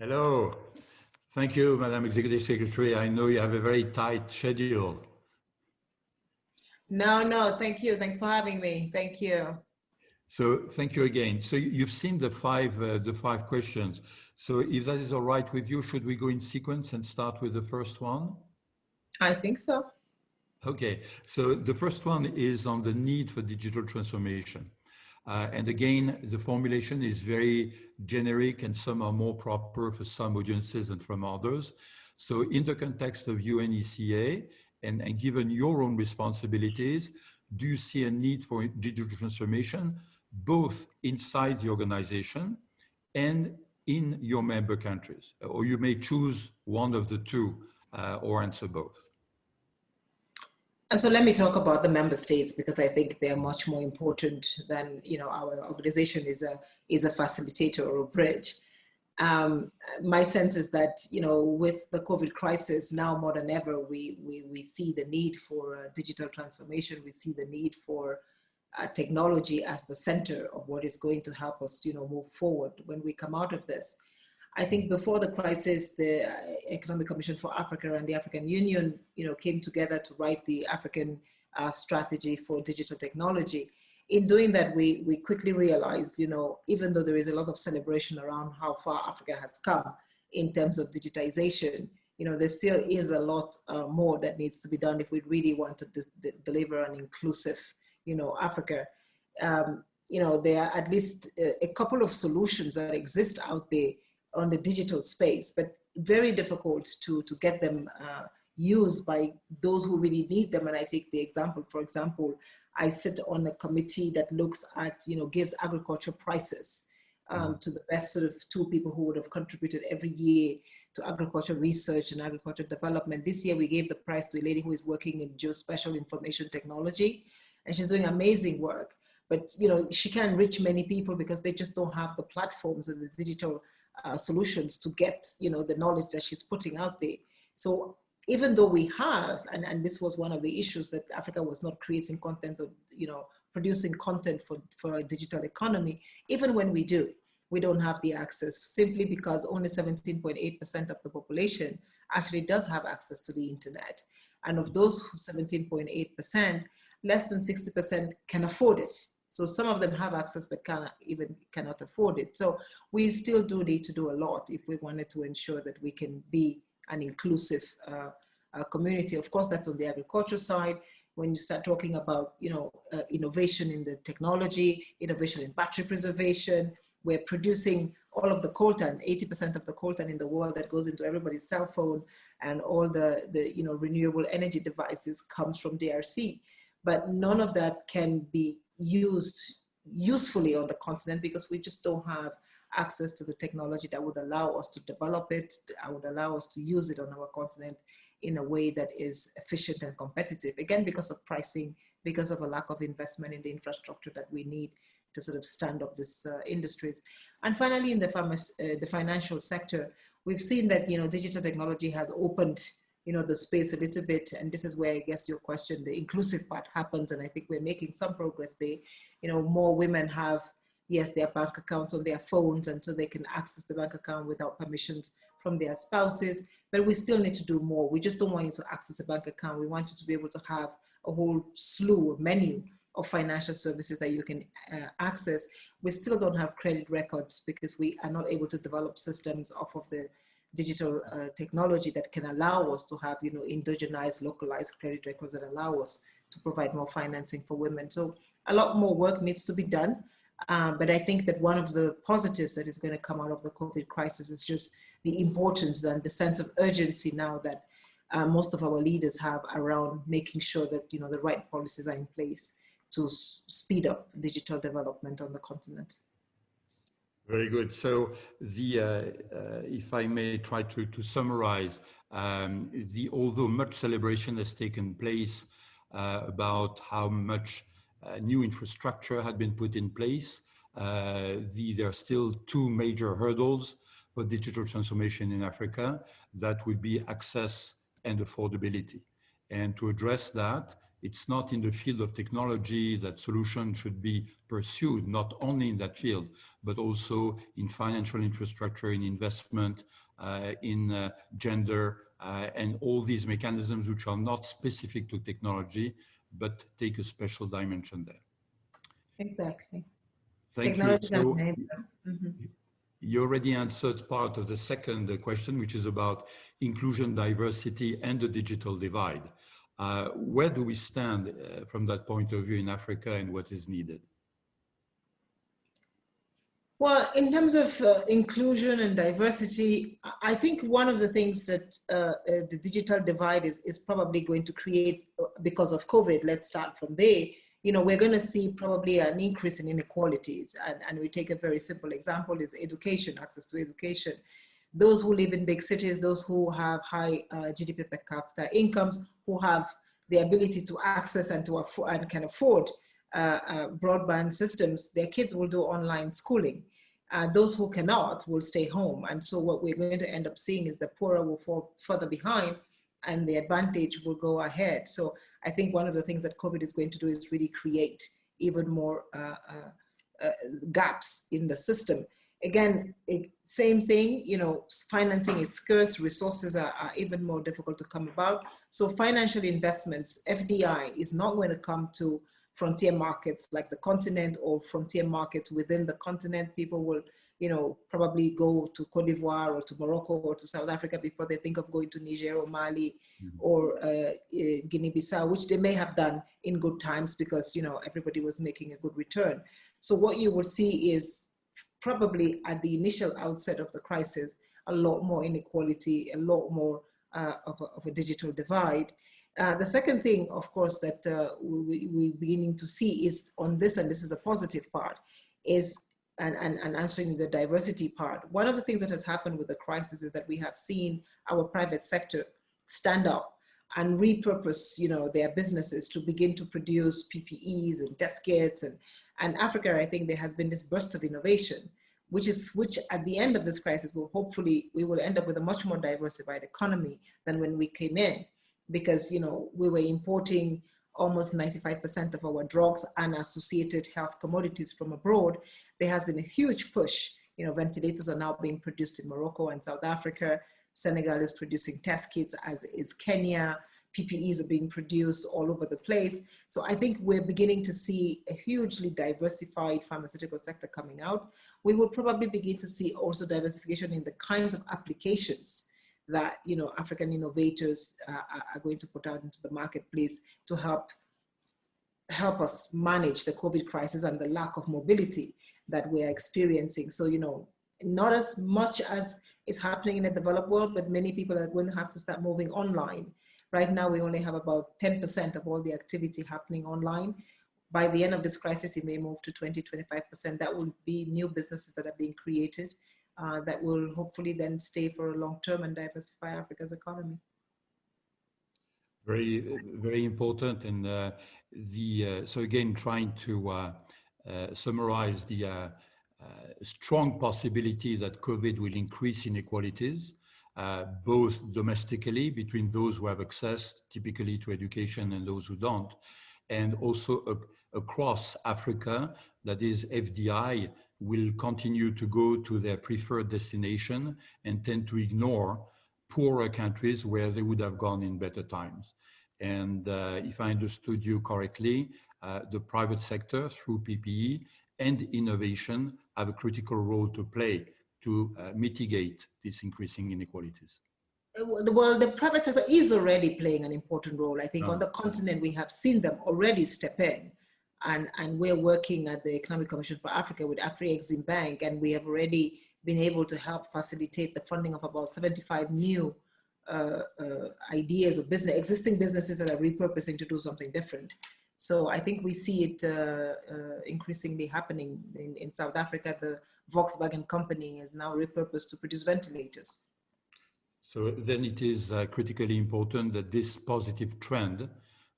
Hello. Thank you, Madam Executive Secretary. I know you have a very tight schedule. No, thank you. Thanks for having me. Thank you. So thank you again. So you've seen the five questions. So if that is all right with you, should we go in sequence and start with the first one? I think so. Okay, so the first one is on the need for digital transformation. And again, the formulation is very generic and some are more proper for some audiences and from others. So in the context of UNECA and given your own responsibilities, do you see a need for digital transformation both inside the organization and in your member countries? Or you may choose one of the two or answer both. So let me talk about the member states because I think they're much more important than our organization is a facilitator or a bridge. My sense is that with the COVID crisis now more than ever, we see the need for digital transformation. We see the need for technology as the center of what is going to help us move forward when we come out of this. I think before the crisis, the Economic Commission for Africa and the African Union, came together to write the African strategy for digital technology. In doing that, we quickly realized, even though there is a lot of celebration around how far Africa has come in terms of digitization, there still is a lot more that needs to be done if we really want to deliver an inclusive, Africa. There are at least a couple of solutions that exist out there on the digital space, but very difficult to get them used by those who really need them. And I take the example, for example, I sit on a committee that looks at, gives agriculture prices to the best sort of two people who would have contributed every year to agriculture research and agriculture development. This year we gave the prize to a lady who is working in geospatial information technology, and she's doing amazing work. But she can't reach many people because they just don't have the platforms or the digital solutions to get the knowledge that she's putting out there. So even though we have, and this was one of the issues, that Africa was not creating content or producing content for a digital economy, even when we do, we don't have the access simply because only 17.8% of the population actually does have access to the internet. And of those 17.8%, less than 60% can afford it. So some of them have access but cannot afford it. So we still do need to do a lot if we wanted to ensure that we can be an inclusive community. Of course, that's on the agriculture side. When you start talking about innovation in the technology, innovation in battery preservation, we're producing all of the coltan, 80% of the coltan in the world that goes into everybody's cell phone, and all the renewable energy devices comes from DRC. But none of that can be used usefully on the continent because we just don't have access to the technology that would allow us to develop it, that would allow us to use it on our continent in a way that is efficient and competitive. Again, because of pricing, because of a lack of investment in the infrastructure that we need to sort of stand up these industries. And finally, in the financial sector, we've seen that digital technology has opened the space a little bit. And this is where I guess your question, the inclusive part, happens. And I think we're making some progress there. More women have, yes, their bank accounts on their phones, and so they can access the bank account without permissions from their spouses. But we still need to do more. We just don't want you to access a bank account. We want you to be able to have a whole slew of menu of financial services that you can access. We still don't have credit records because we are not able to develop systems off of the digital technology that can allow us to have, indigenized, localized credit records that allow us to provide more financing for women. So a lot more work needs to be done. But I think that one of the positives that is going to come out of the COVID crisis is just the importance and the sense of urgency now that most of our leaders have around making sure that, the right policies are in place to speed up digital development on the continent. Very good. So if I may try to summarize, although much celebration has taken place about how much new infrastructure had been put in place, there are still two major hurdles for digital transformation in Africa. That would be access and affordability. And to address that, it's not in the field of technology that solutions should be pursued, not only in that field, but also in financial infrastructure, in investment, in gender, and all these mechanisms which are not specific to technology, but take a special dimension there. Exactly. Thank you. Technology is So an enabler. you already answered part of the second question, which is about inclusion, diversity, and the digital divide. Where do we stand from that point of view in Africa, and what is needed? Well, in terms of inclusion and diversity, I think one of the things that the digital divide is probably going to create because of COVID, let's start from there, we're going to see probably an increase in inequalities. And we take a very simple example is education, access to education. Those who live in big cities, those who have high GDP per capita incomes, who have the ability to access and can afford broadband systems, their kids will do online schooling. Those who cannot will stay home. And so what we're going to end up seeing is the poorer will fall further behind and the advantage will go ahead. So I think one of the things that COVID is going to do is really create even more gaps in the system. Again, same thing, financing is scarce, resources are even more difficult to come about. So financial investments, FDI, is not going to come to frontier markets like the continent or frontier markets within the continent. People will, probably go to Cote d'Ivoire or to Morocco or to South Africa before they think of going to Niger or Mali or Guinea-Bissau, which they may have done in good times because, everybody was making a good return. So what you will see is probably at the initial outset of the crisis, a lot more inequality, a lot more of a digital divide. The second thing, of course, that we're beginning to see is on this, and this is a positive part, is, and answering the diversity part. One of the things that has happened with the crisis is that we have seen our private sector stand up and repurpose, their businesses to begin to produce PPEs and test kits. And Africa, I think there has been this burst of innovation, which at the end of this crisis we will end up with a much more diversified economy than when we came in. Because, we were importing almost 95% of our drugs and associated health commodities from abroad. There has been a huge push. Ventilators are now being produced in Morocco and South Africa. Senegal is producing test kits, as is Kenya. PPEs are being produced all over the place. So I think we're beginning to see a hugely diversified pharmaceutical sector coming out. We will probably begin to see also diversification in the kinds of applications that African innovators are going to put out into the marketplace to help us manage the COVID crisis and the lack of mobility that we're experiencing. So, not as much as is happening in the developed world, but many people are going to have to start moving online. Right now, we only have about 10% of all the activity happening online. By the end of this crisis, it may move to 20-25%. That will be new businesses that are being created. That will hopefully then stay for a long term and diversify Africa's economy. Very, very important. And so again, trying to summarize the strong possibility that COVID will increase inequalities, both domestically between those who have access typically to education and those who don't, and also across Africa, that is FDI will continue to go to their preferred destination and tend to ignore poorer countries where they would have gone in better times. And if I understood you correctly, the private sector through PPE and innovation have a critical role to play to mitigate these increasing inequalities. Well, the private sector is already playing an important role. I think on the continent, we have seen them already step in. And we're working at the Economic Commission for Africa with Afri-Exim Bank, and we have already been able to help facilitate the funding of about 75 new ideas of existing businesses that are repurposing to do something different. So I think we see it increasingly happening in South Africa. The Volkswagen company is now repurposed to produce ventilators. So then it is critically important that this positive trend,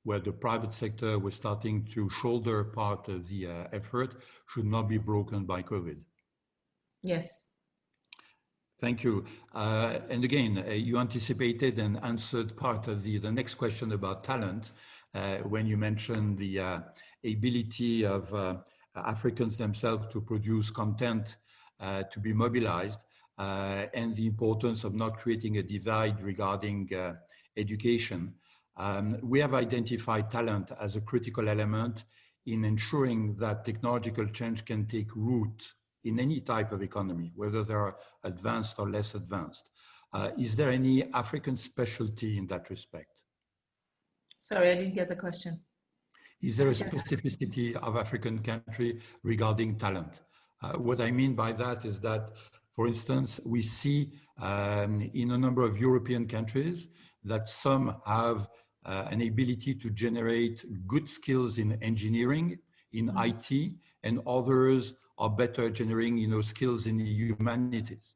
where the private sector was starting to shoulder part of the effort, should not be broken by COVID. Yes. Thank you. And again, you anticipated and answered part of the next question about talent. when you mentioned the ability of Africans themselves to produce content, to be mobilized, and the importance of not creating a divide regarding education. We have identified talent as a critical element in ensuring that technological change can take root in any type of economy, whether they are advanced or less advanced. Is there any African specialty in that respect? Sorry, I didn't get the question. Is there a specificity of African country regarding talent? What I mean by that is that, for instance, we see in a number of European countries that some have an ability to generate good skills in engineering, in IT, and others are better at generating skills in the humanities.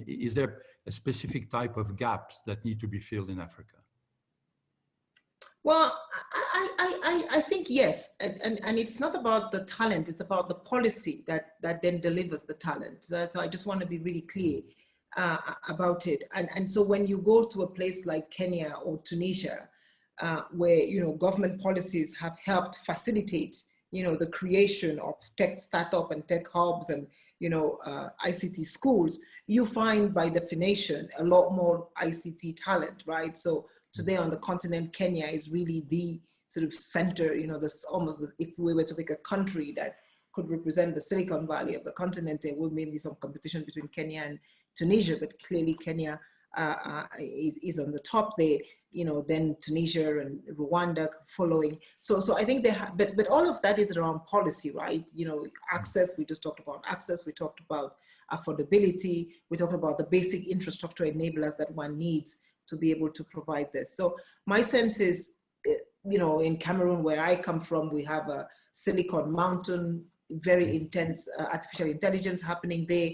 Is there a specific type of gaps that need to be filled in Africa? Well, I think yes, and it's not about the talent, it's about the policy that then delivers the talent. So I just want to be really clear about it. And so when you go to a place like Kenya or Tunisia, where government policies have helped facilitate the creation of tech startup and tech hubs and ICT schools, you find by definition a lot more ICT talent, right? So today on the continent, Kenya is really the sort of center, this almost, if we were to make a country that could represent the Silicon Valley of the continent, there would maybe some competition between Kenya and Tunisia, but clearly Kenya is on the top there, then Tunisia and Rwanda following. So I think they have, but all of that is around policy, right? Access, we just talked about access, we talked about affordability, we talked about the basic infrastructure enablers that one needs to be able to provide this. So my sense is, in Cameroon, where I come from, we have a Silicon Mountain, very intense artificial intelligence happening there,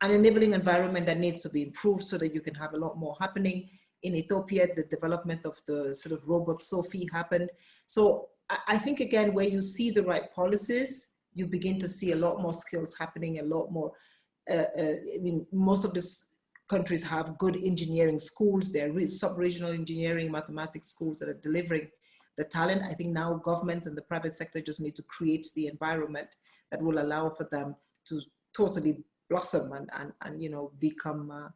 an enabling environment that needs to be improved so that you can have a lot more happening. In Ethiopia, the development of the sort of robot Sophie happened. So I think, again, where you see the right policies, you begin to see a lot more skills happening, a lot more, most of these countries have good engineering schools. There are sub-regional engineering, mathematics schools that are delivering the talent. I think now governments and the private sector just need to create the environment that will allow for them to totally blossom and become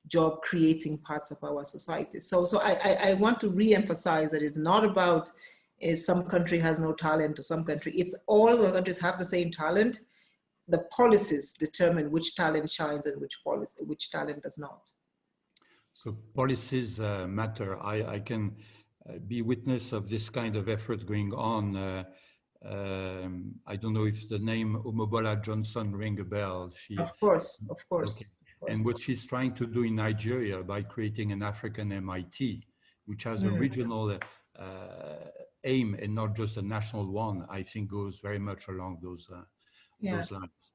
job creating parts of our society. So I want to re-emphasize that it's not about some country has no talent or some country, it's all the countries have the same talent. The policies determine which talent shines and which talent does not. So policies matter. I can be witness of this kind of effort going on. I don't know if the name Omobola Johnson ring a bell. Of course. Okay. And what she's trying to do in Nigeria by creating an African MIT, which has a regional aim and not just a national one, I think goes very much along those lines.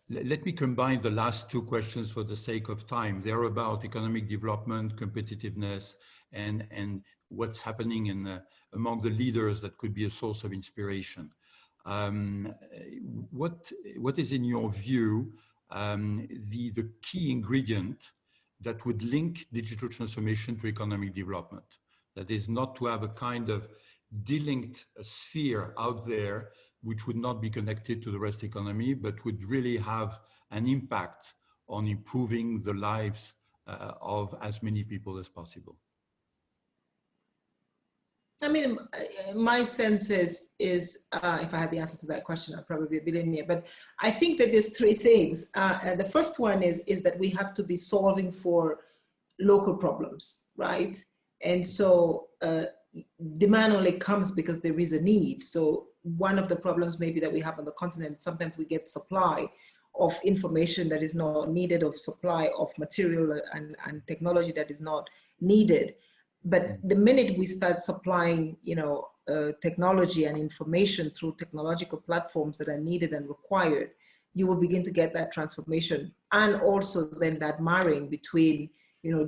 Let me combine the last two questions for the sake of time. They're about economic development, competitiveness, and what's happening among the leaders that could be a source of inspiration. What is, in your view, the key ingredient that would link digital transformation to economic development? That is, not to have a kind of delinked sphere out there which would not be connected to the rest of the economy, but would really have an impact on improving the lives of as many people as possible. I mean, my sense is if I had the answer to that question, I'd probably be a billionaire. But I think that there's three things. The first one is that we have to be solving for local problems, right? And so demand only comes because there is a need. So one of the problems maybe that we have on the continent, sometimes we get supply of information that is not needed, of supply of material and technology that is not needed. But the minute we start supplying, technology and information through technological platforms that are needed and required, you will begin to get that transformation. And also then that marrying between,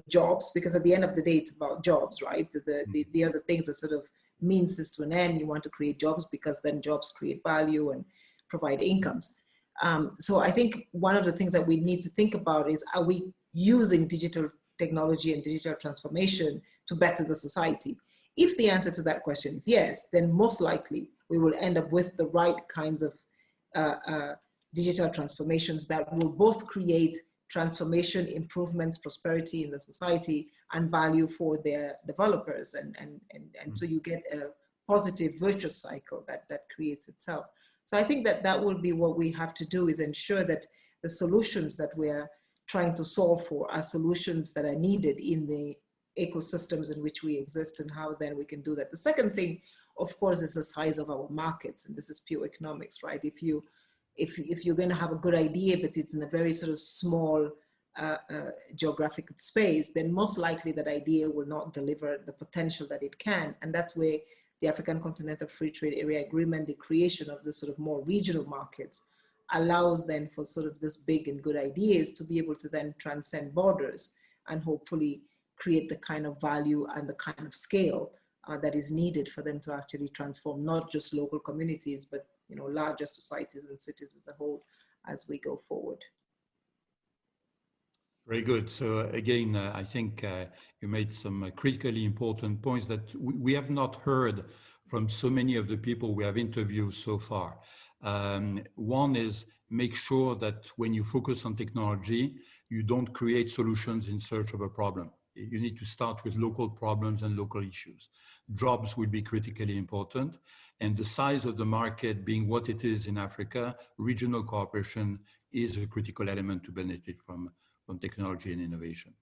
jobs, because at the end of the day, it's about jobs, right? The other things are sort of means to an end. You want to create jobs because then jobs create value and provide incomes. So I think one of the things that we need to think about is, are we using digital technology and digital transformation to better the society? If the answer to that question is yes, then most likely we will end up with the right kinds of digital transformations that will both create transformation, improvements, prosperity in the society, and value for their developers. And so you get a positive virtuous cycle that creates itself. So I think that will be what we have to do, is ensure that the solutions that we're trying to solve for are solutions that are needed in the ecosystems in which we exist, and how then we can do that. The second thing, of course, is the size of our markets, and this is pure economics, right? If you're going to have a good idea, but it's in a very sort of small geographic space, then most likely that idea will not deliver the potential that it can. And that's where the African Continental Free Trade Area Agreement, the creation of the sort of more regional markets, allows then for sort of this big and good ideas to be able to then transcend borders and hopefully create the kind of value and the kind of scale that is needed for them to actually transform not just local communities, but larger societies and cities as a whole as we go forward. Very good. So again, I think you made some critically important points that we have not heard from so many of the people we have interviewed so far. One is make sure that when you focus on technology, you don't create solutions in search of a problem. You need to start with local problems and local issues. Jobs will be critically important, and the size of the market being what it is in Africa, regional cooperation is a critical element to benefit from technology and innovation.